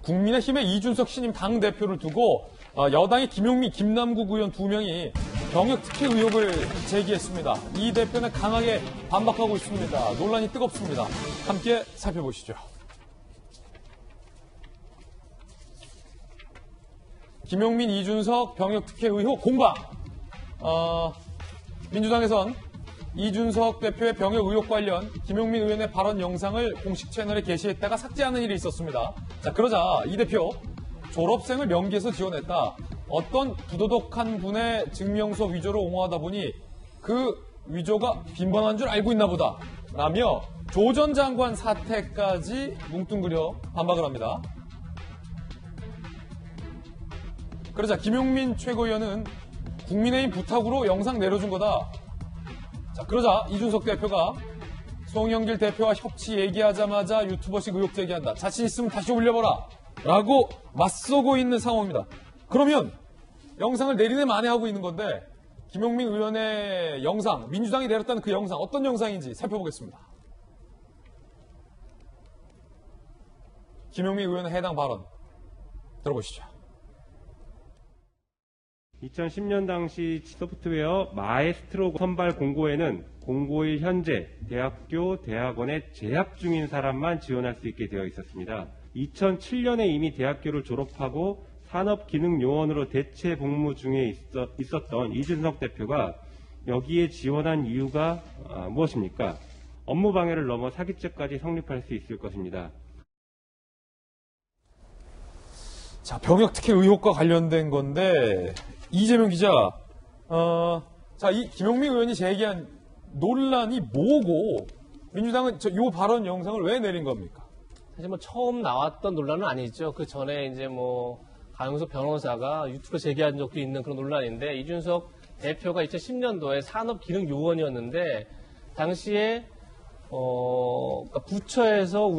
국민의힘의 이준석 신임 당대표를 두고 여당의 김용민, 김남국 의원 2명이 병역 특혜 의혹을 제기했습니다. 이 대표는 강하게 반박하고 있습니다. 논란이 뜨겁습니다. 함께 살펴보시죠. 김용민, 이준석 병역 특혜 의혹 공방. 민주당에선 이준석 대표의 병역 의혹 관련 김용민 의원의 발언 영상을 공식 채널에 게시했다가 삭제하는 일이 있었습니다. 자, 그러자 이 대표 졸업생을 명기에서 지원했다. 어떤 부도덕한 분의 증명서 위조로 옹호하다 보니 그 위조가 빈번한 줄 알고 있나 보다. 라며 조 전 장관 사퇴까지 뭉뚱그려 반박을 합니다. 그러자 김용민 최고위원은 국민의힘 부탁으로 영상 내려준 거다. 자, 그러자 이준석 대표가 송영길 대표와 협치 얘기하자마자 유튜버식 의혹 제기한다. 자신 있으면 다시 올려봐라. 라고 맞서고 있는 상황입니다. 그러면 영상을 내리네 만회하고 있는 건데 김용민 의원의 영상, 민주당이 내렸다는 그 영상 어떤 영상인지 살펴보겠습니다. 김용민 의원의 해당 발언 들어보시죠. 2010년 당시 소프트웨어 마에스트로 선발 공고에는 공고일 현재 대학교, 대학원에 재학 중인 사람만 지원할 수 있게 되어 있었습니다. 2007년에 이미 대학교를 졸업하고 산업기능요원으로 대체 복무 중에 있었던 이준석 대표가 여기에 지원한 이유가 무엇입니까? 업무방해를 넘어 사기죄까지 성립할 수 있을 것입니다. 자, 병역 특혜 의혹과 관련된 건데 이재명 기자, 자, 이 김용민 의원이 제기한 논란이 뭐고 민주당은 이 발언 영상을 왜 내린 겁니까? 사실 뭐 처음 나왔던 논란은 아니죠. 그 전에 이제 뭐 강용석 변호사가 유튜브로 제기한 적도 있는 그런 논란인데 이준석 대표가 2010년도에 산업기능요원이었는데 당시에 그러니까 부처에서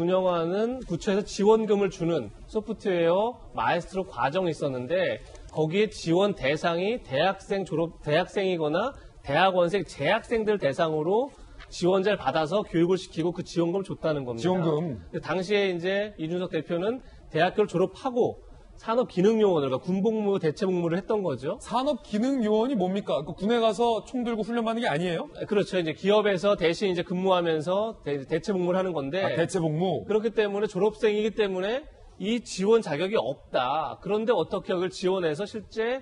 지원금을 주는 소프트웨어 마에스트로 과정이 있었는데 거기에 지원 대상이 대학생이거나 대학원생 재학생들 대상으로 지원자를 받아서 교육을 시키고 그 지원금을 줬다는 겁니다. 지원금. 당시에 이제 이준석 대표는 대학교를 졸업하고 산업기능요원을, 그러니까 군복무, 대체복무를 했던 거죠. 산업기능요원이 뭡니까? 그 군에 가서 총 들고 훈련받는 게 아니에요? 그렇죠. 이제 기업에서 대신 이제 근무하면서 대체복무를 하는 건데. 대체복무. 그렇기 때문에 졸업생이기 때문에 이 지원 자격이 없다. 그런데 어떻게 여기를 지원해서 실제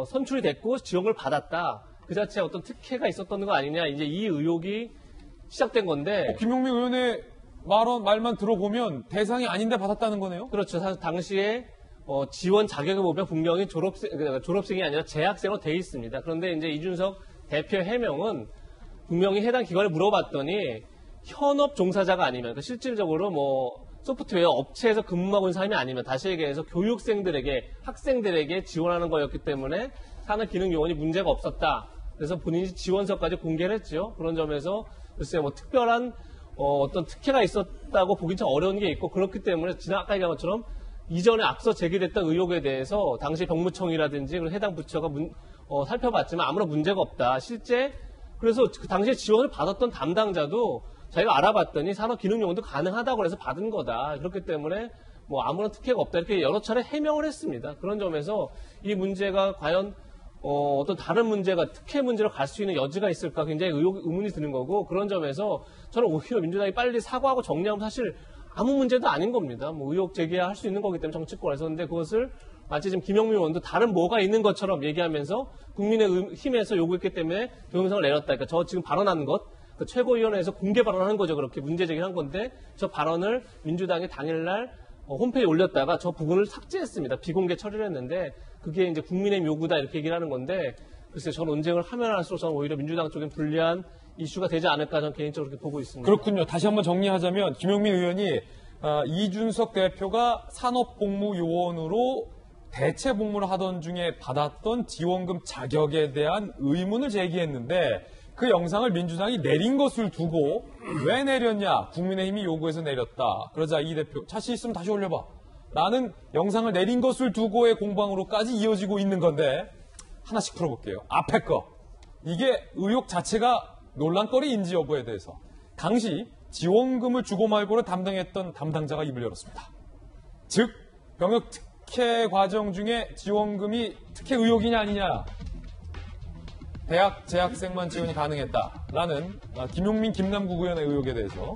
선출이 됐고 지원을 받았다. 그 자체에 어떤 특혜가 있었던 거 아니냐. 이제 이 의혹이 시작된 건데. 김용민 의원의 말만 들어보면 대상이 아닌데 받았다는 거네요? 그렇죠. 사실 당시에 지원 자격을 보면 분명히 졸업생이 아니라 재학생으로 돼 있습니다. 그런데 이제 이준석 대표 해명은 분명히 해당 기관에 물어봤더니 현업 종사자가 아니면, 그러니까 실질적으로 뭐 소프트웨어 업체에서 근무하고 있는 사람이 아니면, 다시 얘기해서 교육생들에게, 학생들에게 지원하는 거였기 때문에 산업기능요원이 문제가 없었다. 그래서 본인이 지원서까지 공개를 했죠. 그런 점에서 글쎄 뭐 특별한 어떤 특혜가 있었다고 보긴 참 어려운 게 있고, 그렇기 때문에 아까 얘기한 것처럼 이전에 앞서 제기됐던 의혹에 대해서 당시 병무청이라든지 해당 부처가 살펴봤지만 아무런 문제가 없다. 실제 그래서 그 당시에 지원을 받았던 담당자도 자기가 알아봤더니 산업기능요원도 가능하다고 해서 받은 거다. 그렇기 때문에 뭐 아무런 특혜가 없다. 이렇게 여러 차례 해명을 했습니다. 그런 점에서 이 문제가 과연 어떤 다른 문제가 특혜 문제로 갈 수 있는 여지가 있을까 굉장히 의문이 드는 거고, 그런 점에서 저는 오히려 민주당이 빨리 사과하고 정리하면 사실 아무 문제도 아닌 겁니다. 뭐 의혹 제기할 수 있는 거기 때문에 정치권에서. 근데 그것을 마치 지금 김용민 의원도 다른 뭐가 있는 것처럼 얘기하면서 국민의힘에서 요구했기 때문에 동영상을 내렸다. 그러니까 저 지금 발언한 것, 그 최고위원회에서 공개 발언한 거죠. 그렇게 문제 제기를 한 건데 저 발언을 민주당이 당일날 홈페이지에 올렸다가 저 부분을 삭제했습니다. 비공개 처리를 했는데 그게 이제 국민의힘 요구다 이렇게 얘기를 하는 건데, 글쎄 저 논쟁을 하면 할수록 저는 오히려 민주당 쪽엔 불리한 이슈가 되지 않을까 저는 개인적으로 그렇게 보고 있습니다. 그렇군요. 다시 한번 정리하자면 김용민 의원이 이준석 대표가 산업복무요원으로 대체복무를 하던 중에 받았던 지원금 자격에 대한 의문을 제기했는데 그 영상을 민주당이 내린 것을 두고 왜 내렸냐, 국민의힘이 요구해서 내렸다. 그러자 이 대표 자신 있으면 다시 올려봐 라는 영상을 내린 것을 두고의 공방으로까지 이어지고 있는 건데, 하나씩 풀어볼게요. 앞에 거, 이게 의혹 자체가 논란거리인지 여부에 대해서 당시 지원금을 주고 말고를 담당했던 담당자가 입을 열었습니다. 즉 병역 특혜 과정 중에 지원금이 특혜 의혹이냐 아니냐. 대학 재학생만 지원이 가능했다라는 김용민 김남국 의원의 의혹에 대해서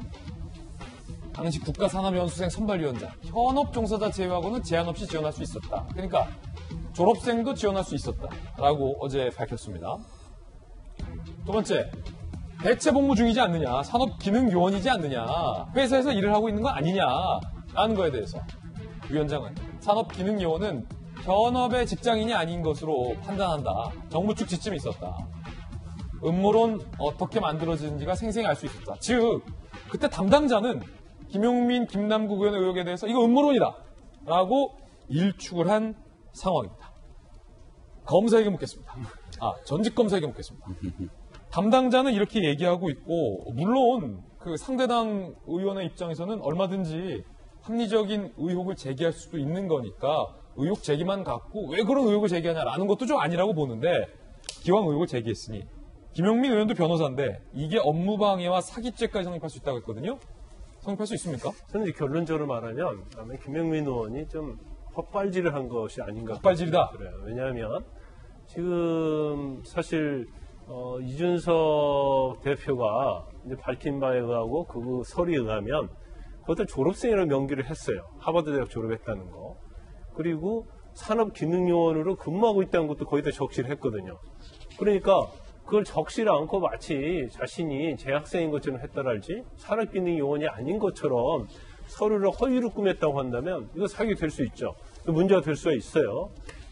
당시 국가산업연수생 선발위원장, 현업 종사자 제외하고는 제한 없이 지원할 수 있었다. 그러니까 졸업생도 지원할 수 있었다라고 어제 밝혔습니다. 두 번째, 대체 복무 중이지 않느냐, 산업기능요원이지 않느냐, 회사에서 일을 하고 있는 거 아니냐라는 거에 대해서 위원장은 산업기능요원은 현업의 직장인이 아닌 것으로 판단한다. 정부 측 지침이 있었다. 음모론 어떻게 만들어지는지가 생생히 알 수 있었다. 즉, 그때 담당자는 김용민, 김남국 의원의 의혹에 대해서 이거 음모론이다 라고 일축을 한 상황입니다. 검사에게 묻겠습니다. 전직 검사에게 묻겠습니다. 담당자는 이렇게 얘기하고 있고, 물론 그 상대당 의원의 입장에서는 얼마든지 합리적인 의혹을 제기할 수도 있는 거니까 의혹 제기만 갖고 왜 그런 의혹을 제기하냐라는 것도 좀 아니라고 보는데, 기왕 의혹을 제기했으니 김용민 의원도 변호사인데 이게 업무방해와 사기죄까지 성립할 수 있다고 했거든요. 성립할 수 있습니까? 저는 이제 결론적으로 말하면 아마 김용민 의원이 좀 헛발질을 한 것이 아닌가. 헛발질이다. 그래요. 왜냐하면 지금 사실 이준석 대표가 이제 밝힌 바에 의하고 그 설에 의하면 그것도 졸업생이라는 명기를 했어요. 하버드 대학 졸업했다는 거. 그리고 산업기능요원으로 근무하고 있다는 것도 거의 다 적시를 했거든요. 그러니까 그걸 적시를 않고 마치 자신이 재학생인 것처럼 했다랄지 산업기능요원이 아닌 것처럼 서류를 허위로 꾸몄다고 한다면 이거 사기 될 수 있죠. 문제가 될 수가 있어요.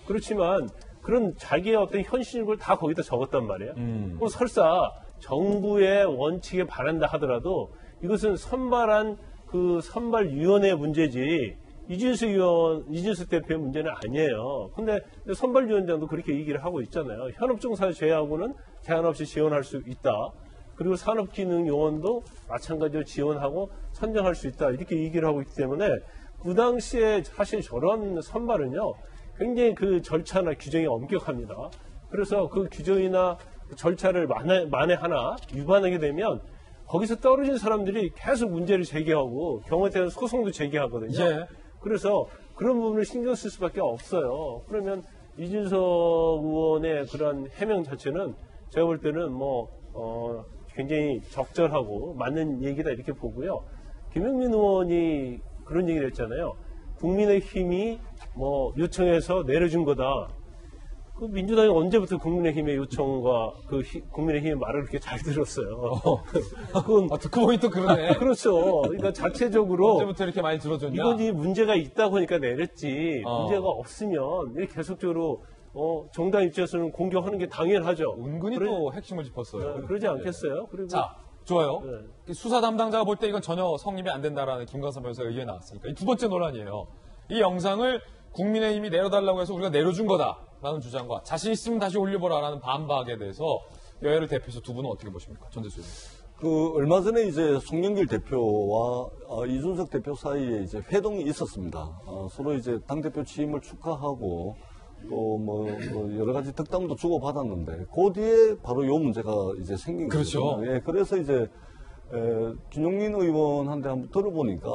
그렇지만 그런 자기의 어떤 현실을 다 거기다 적었단 말이에요. 그럼 설사 정부의 원칙에 반한다 하더라도 이것은 선발한 그 선발위원회의 문제지 이준석 대표의 문제는 아니에요. 근데 선발위원장도 그렇게 얘기를 하고 있잖아요. 현업종사 제외하고는 제한 없이 지원할 수 있다. 그리고 산업기능요원도 마찬가지로 지원하고 선정할 수 있다. 이렇게 얘기를 하고 있기 때문에 그 당시에 사실 저런 선발은요. 굉장히 그 절차나 규정이 엄격합니다. 그래서 그 규정이나 절차를 만에 하나 위반하게 되면 거기서 떨어진 사람들이 계속 문제를 제기하고 경우에 따른 소송도 제기하거든요. 예. 그래서 그런 부분을 신경 쓸 수밖에 없어요. 그러면 이준석 의원의 그런 해명 자체는 제가 볼 때는 굉장히 적절하고 맞는 얘기다 이렇게 보고요. 김용민 의원이 그런 얘기를 했잖아요. 국민의힘이 요청해서 내려준 거다. 그 민주당이 언제부터 국민의힘의 요청과 국민의힘의 말을 그렇게 잘 들었어요. 그건 듣고 보니 또 그러네. 그렇죠. 그러니까 자체적으로 언제부터 이렇게 많이 들어줬냐? 이건 문제가 있다고 하니까 내렸지. 문제가 없으면 이렇게 계속적으로 정당 입장에서는 공격하는 게 당연하죠. 은근히 또 핵심을 짚었어요. 그러지 않겠어요? 그리고 자, 좋아요. 네. 수사 담당자가 볼 때 이건 전혀 성립이 안 된다라는 김광삼 변호사 의견이 나왔으니까 이 두 번째 논란이에요. 이 영상을 국민의힘이 내려달라고 해서 우리가 내려준 거다라는 주장과 자신 있으면 다시 올려보라라는 반박에 대해서 여야를 대표해서 두 분은 어떻게 보십니까? 전재수 의원. 얼마 전에 이제 송영길 대표와 이준석 대표 사이에 이제 회동이 있었습니다. 서로 이제 당대표 취임을 축하하고 또 여러 가지 덕담도 주고받았는데 그 뒤에 바로 요 문제가 이제 생긴 거죠. 그렇죠. 예, 그래서 이제 김용민 의원한테 한번 들어보니까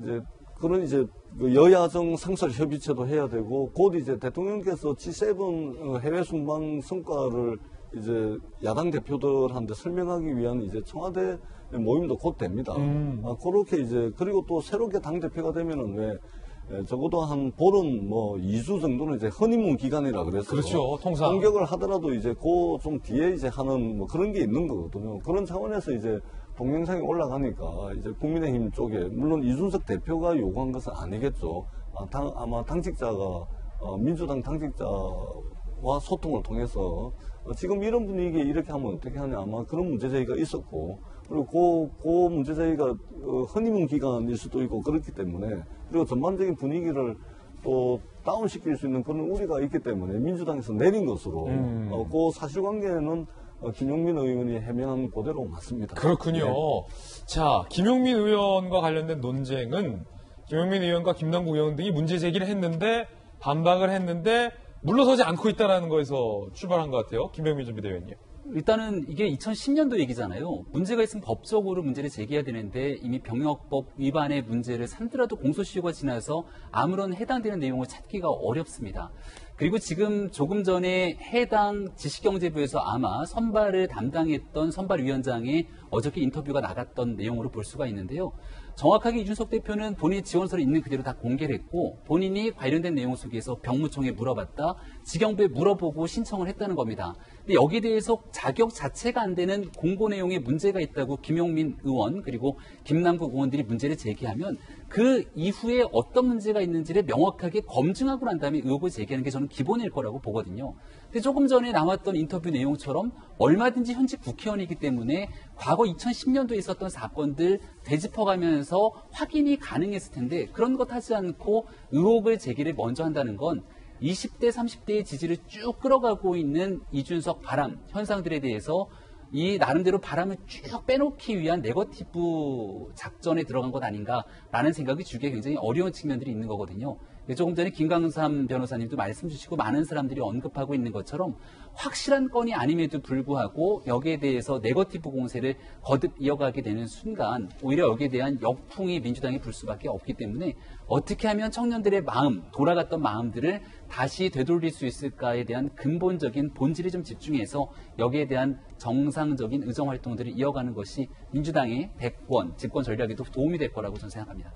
이제 그런 이제 여야정 상설 협의체도 해야 되고 곧 이제 대통령께서 G7 해외 순방 성과를 이제 야당 대표들한테 설명하기 위한 이제 청와대 모임도 곧 됩니다. 그렇게 이제 그리고 또 새롭게 당 대표가 되면은 왜 적어도 한 보름 2주 정도는 이제 허니문 기간이라 그래서 그렇죠. 통상 공격을 하더라도 이제 그 좀 뒤에 이제 하는 그런 게 있는 거거든요. 그런 차원에서 이제 동영상이 올라가니까 이제 국민의힘 쪽에 물론 이준석 대표가 요구한 것은 아니겠죠. 아마 당직자가 민주당 당직자와 소통을 통해서 지금 이런 분위기에 이렇게 하면 어떻게 하냐 아마 그런 문제 제기가 있었고 그리고 그 문제 제기가 허니문 기간일 수도 있고 그렇기 때문에 그리고 전반적인 분위기를 또 다운시킬 수 있는 그런 우려가 있기 때문에 민주당에서 내린 것으로 그 사실관계는 김용민 의원이 해명한 그대로 맞습니다. 그렇군요. 네. 자, 김용민 의원과 관련된 논쟁은 김용민 의원과 김남국 의원 등이 문제 제기를 했는데 반박을 했는데 물러서지 않고 있다는 거에서 출발한 것 같아요. 김병민 전 비대위원님. 일단은 이게 2010년도 얘기잖아요. 문제가 있으면 법적으로 문제를 제기해야 되는데 이미 병역법 위반의 문제를 삼더라도 공소시효가 지나서 아무런 해당되는 내용을 찾기가 어렵습니다. 그리고 지금 조금 전에 해당 지식경제부에서 아마 선발을 담당했던 선발위원장의 어저께 인터뷰가 나갔던 내용으로 볼 수가 있는데요. 정확하게 이준석 대표는 본인의 지원서를 있는 그대로 다 공개를 했고 본인이 관련된 내용 속에서 병무청에 물어봤다, 지경부에 물어보고 신청을 했다는 겁니다. 근데 여기에 대해서 자격 자체가 안 되는 공고 내용에 문제가 있다고 김용민 의원 그리고 김남국 의원들이 문제를 제기하면 그 이후에 어떤 문제가 있는지를 명확하게 검증하고 난 다음에 의혹을 제기하는 게 저는 기본일 거라고 보거든요. 근데 조금 전에 나왔던 인터뷰 내용처럼 얼마든지 현직 국회의원이기 때문에 과거 2010년도에 있었던 사건들 되짚어가면서 확인이 가능했을 텐데 그런 것 하지 않고 의혹을 제기를 먼저 한다는 건 20대, 30대의 지지를 쭉 끌어가고 있는 이준석 바람 현상들에 대해서 이 나름대로 바람을 쭉 빼놓기 위한 네거티브 작전에 들어간 것 아닌가라는 생각이 주기에 굉장히 어려운 측면들이 있는 거거든요. 조금 전에 김강삼 변호사님도 말씀 주시고 많은 사람들이 언급하고 있는 것처럼 확실한 건이 아님에도 불구하고 여기에 대해서 네거티브 공세를 거듭 이어가게 되는 순간 오히려 여기에 대한 역풍이 민주당에 불 수밖에 없기 때문에 어떻게 하면 청년들의 마음, 돌아갔던 마음들을 다시 되돌릴 수 있을까에 대한 근본적인 본질에 좀 집중해서 여기에 대한 정상적인 의정 활동들을 이어가는 것이 민주당의 대권, 집권 전략에도 도움이 될 거라고 저는 생각합니다.